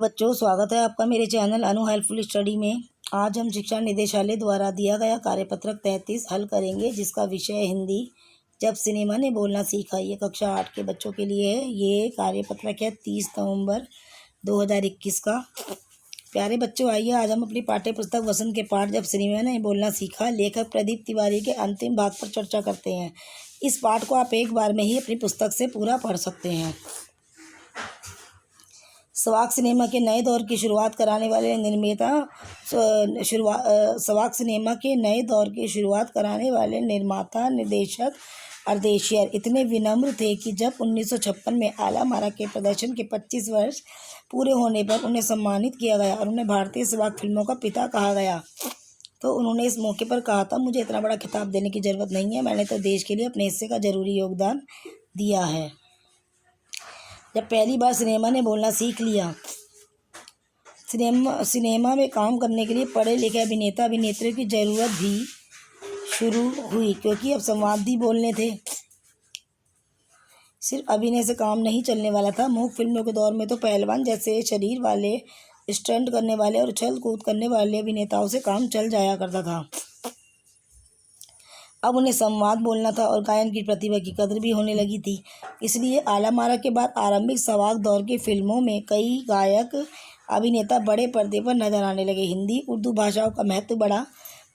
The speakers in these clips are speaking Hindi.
बच्चों, स्वागत है आपका मेरे चैनल अनु हेल्पफुल स्टडी में। आज हम शिक्षा निदेशालय द्वारा दिया गया कार्यपत्रक 33 हल करेंगे, जिसका विषय है हिंदी। जब सिनेमा ने बोलना सीखा। ये कक्षा 8 के बच्चों के लिए है। ये कार्यपत्रक है 30 नवंबर 2021 का। प्यारे बच्चों, आइए आज हम अपनी पाठ्य पुस्तक वसंत के पाठ जब सिनेमा ने बोलना सीखा लेखक प्रदीप तिवारी के अंतिम भाग पर चर्चा करते हैं। इस पाठ को आप एक बार में ही अपनी पुस्तक से पूरा पढ़ सकते हैं। सवाक सिनेमा के नए दौर की शुरुआत कराने वाले निर्माता निर्देशक अर्देशियर इतने विनम्र थे कि जब 1956 में आला मारा के प्रदर्शन के 25 वर्ष पूरे होने पर उन्हें सम्मानित किया गया और उन्हें भारतीय सवाक फिल्मों का पिता कहा गया, तो उन्होंने इस मौके पर कहा था, मुझे इतना बड़ा खिताब देने की ज़रूरत नहीं है, मैंने तो देश के लिए अपने हिस्से का ज़रूरी योगदान दिया है। जब पहली बार सिनेमा ने बोलना सीख लिया। सिनेमा में काम करने के लिए पढ़े लिखे अभिनेता अभिनेत्रियों की ज़रूरत भी शुरू हुई, क्योंकि अब संवाद भी बोलने थे। सिर्फ अभिनय से काम नहीं चलने वाला था। मूक फिल्मों के दौर में तो पहलवान जैसे शरीर वाले, स्टंट करने वाले और उछल कूद करने वाले अभिनेताओं से काम चल जाया करता था। अब उन्हें संवाद बोलना था और गायन की प्रतिभा की कदर भी होने लगी थी। इसलिए आला मारा के बाद आरंभिक सवाक दौर की फिल्मों में कई गायक अभिनेता बड़े पर्दे पर नजर आने लगे। हिंदी उर्दू भाषाओं का महत्व बढ़ा।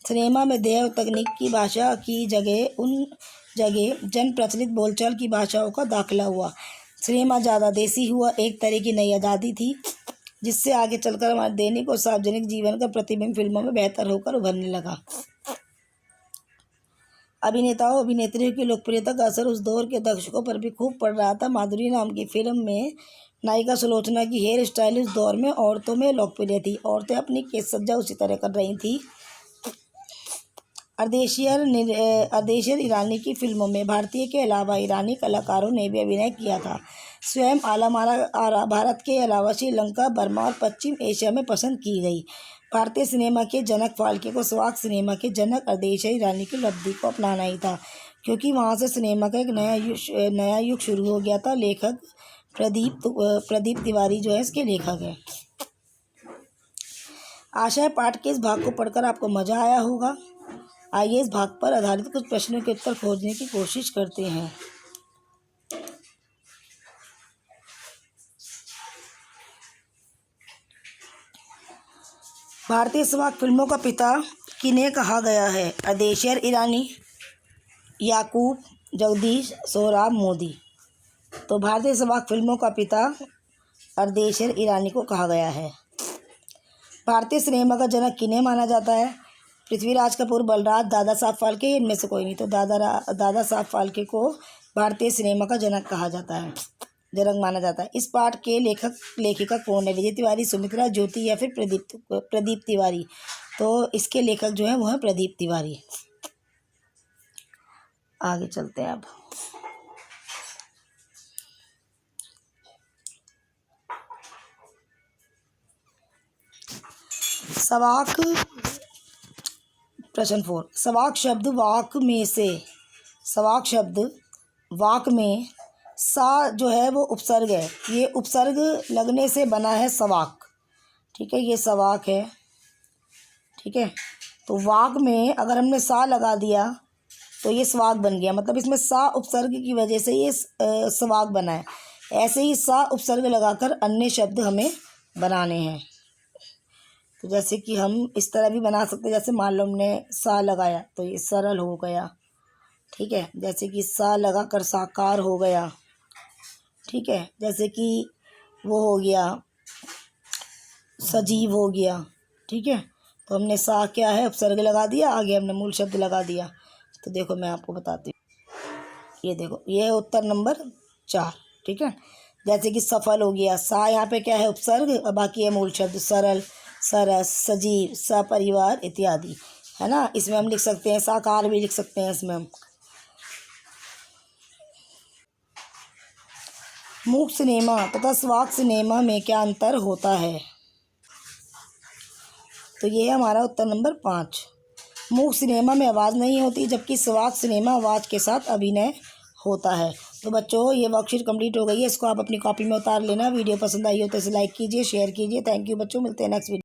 सिनेमा में देव तकनीक की भाषा की जगह जन प्रचलित बोलचाल की भाषाओं का दाखिला हुआ। सिनेमा ज़्यादा देसी हुआ। एक तरह की नई आज़ादी थी, जिससे आगे चलकर हमारे दैनिक और सार्वजनिक जीवन का प्रतिबिंब फिल्मों में बेहतर होकर उभरने लगा। अभिनेताओं अभिनेत्रियों की लोकप्रियता का असर उस दौर के दर्शकों पर भी खूब पड़ रहा था। माधुरी नाम की फिल्म में नायिका सुलोचना की हेयर स्टाइल उस दौर में औरतों में लोकप्रिय थी। औरतें अपनी केश सज्जा उसी तरह कर रही थीं। अर्देशियर ईरानी की फिल्मों में भारतीय के अलावा ईरानी कलाकारों ने भी अभिनय किया था। स्वयं आला मारा भारत के अलावा श्रीलंका, बर्मा और पश्चिम एशिया में पसंद की गई। भारतीय सिनेमा के जनक फाल्के को सवाक सिनेमा के जनक अर्देशियर ईरानी की उपलब्धि को अपनाना ही था, क्योंकि वहाँ से सिनेमा का एक नया युग शुरू हो गया था। लेखक प्रदीप तिवारी जो है इसके लेखक हैं। आशा है पाठ के इस भाग को पढ़कर आपको मज़ा आया होगा। आइए इस भाग पर आधारित कुछ प्रश्नों के उत्तर खोजने की कोशिश करते हैं। भारतीय सवाक फिल्मों का पिता किन्हें कहा गया है? अर्देशियर ईरानी, याकूब, जगदीश, सोहराब मोदी। तो भारतीय सवाक फिल्मों का पिता अर्देशियर ईरानी को कहा गया है। भारतीय सिनेमा का जनक किन्हें माना जाता है? पृथ्वीराज कपूर, बलराज, दादा साहब फाल्के, इनमें से कोई नहीं। तो दादा साहब फाल्के को भारतीय सिनेमा का जनक कहा जाता है, जनक माना जाता है। इस पाठ के लेखिका कौन है? विजय तिवारी, सुमित्रा, ज्योति या फिर प्रदीप तिवारी। तो इसके लेखक जो है वो है प्रदीप तिवारी। आगे चलते हैं अब। सवाक प्रश्न 4। सवाक शब्द वाक में सा जो है वो उपसर्ग है। ये उपसर्ग लगने से बना है सवाक। ठीक है, ये सवाक है। ठीक है, तो वाक में अगर हमने सा लगा दिया तो ये सवाक बन गया। मतलब इसमें सा उपसर्ग की वजह से ये सवाक बना है। ऐसे ही सा उपसर्ग लगाकर अन्य शब्द हमें बनाने हैं। तो जैसे कि हम इस तरह भी बना सकते हैं, जैसे मान लो हमने सा लगाया तो ये सरल हो गया। ठीक है, जैसे कि सा लगाकर साकार हो गया। ठीक है, जैसे कि वो हो गया सजीव हो गया। ठीक है, तो हमने सा क्या है उपसर्ग लगा दिया, आगे हमने मूल शब्द लगा दिया। तो देखो मैं आपको बताती हूँ। ये देखो, ये है उत्तर नंबर 4। ठीक है, जैसे कि सफल हो गया, सा यहाँ पे क्या है उपसर्ग और बाकी है मूल शब्द सरल, सरस, सजीव, सपरिवार इत्यादि, है ना। इसमें हम लिख सकते हैं साकार भी लिख सकते हैं इसमें हम। मूक सिनेमा तथा सवाक सिनेमा में क्या अंतर होता है? तो ये है हमारा उत्तर नंबर 5। मूक सिनेमा में आवाज़ नहीं होती, जबकि सवाक सिनेमा आवाज़ के साथ अभिनय होता है। तो बच्चों ये वर्कशीट कंप्लीट हो गई है, इसको आप अपनी कॉपी में उतार लेना। वीडियो पसंद आई हो तो इसे लाइक कीजिए, शेयर कीजिए। थैंक यू बच्चों, मिलते हैं नेक्स्ट वीडियो।